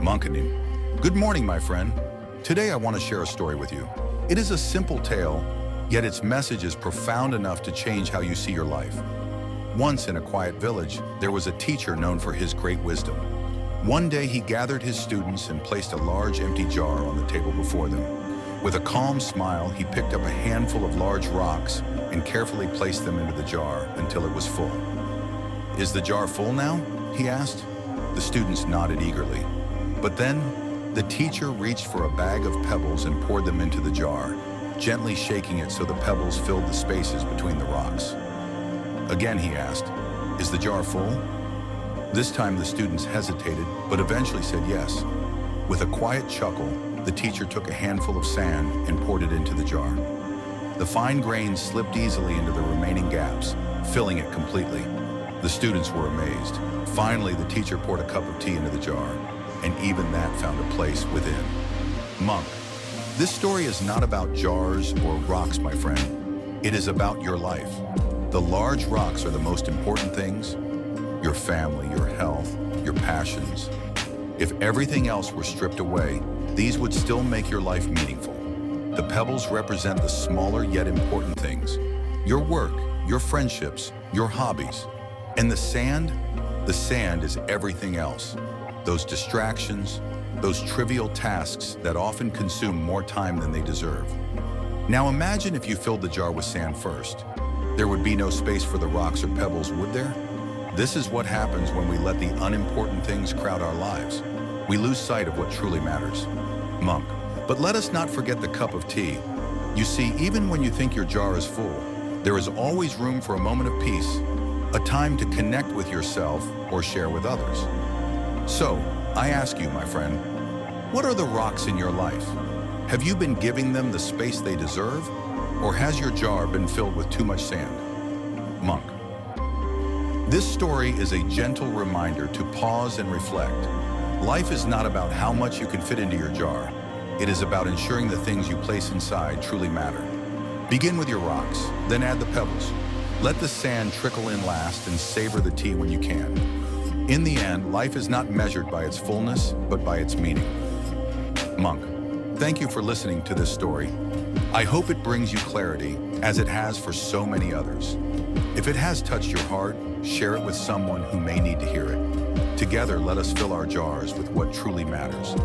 Monkanim. Good morning, my friend. Today I want to share a story with you. It is a simple tale, yet its message is profound enough to change how you see your life. Once in a quiet village, there was a teacher known for his great wisdom. One day he gathered his students and placed a large empty jar on the table before them. With a calm smile, he picked up a handful of large rocks and carefully placed them into the jar until it was full. "Is the jar full now?" he asked. The students nodded eagerly. But then, the teacher reached for a bag of pebbles and poured them into the jar, gently shaking it so the pebbles filled the spaces between the rocks. Again he asked, "Is the jar full?" This time the students hesitated, but eventually said yes. With a quiet chuckle, the teacher took a handful of sand and poured it into the jar. The fine grains slipped easily into the remaining gaps, filling it completely. The students were amazed. Finally, the teacher poured a cup of tea into the jar, and even that found a place within. Monk. This story is not about jars or rocks, my friend. It is about your life. The large rocks are the most important things. Your family, your health, your passions. If everything else were stripped away, these would still make your life meaningful. The pebbles represent the smaller yet important things. Your work, your friendships, your hobbies. And the sand is everything else. Those distractions, those trivial tasks that often consume more time than they deserve. Now imagine if you filled the jar with sand first. There would be no space for the rocks or pebbles, would there? This is what happens when we let the unimportant things crowd our lives. We lose sight of what truly matters. Monk. But let us not forget the cup of tea. You see, even when you think your jar is full, there is always room for a moment of peace, a time to connect with yourself or share with others. So, I ask you, my friend, what are the rocks in your life? Have you been giving them the space they deserve? Or has your jar been filled with too much sand? Monk. This story is a gentle reminder to pause and reflect. Life is not about how much you can fit into your jar. It is about ensuring the things you place inside truly matter. Begin with your rocks, then add the pebbles. Let the sand trickle in last and savor the tea when you can. In the end, life is not measured by its fullness, but by its meaning. Monk, thank you for listening to this story. I hope it brings you clarity, as it has for so many others. If it has touched your heart, share it with someone who may need to hear it. Together, let us fill our jars with what truly matters.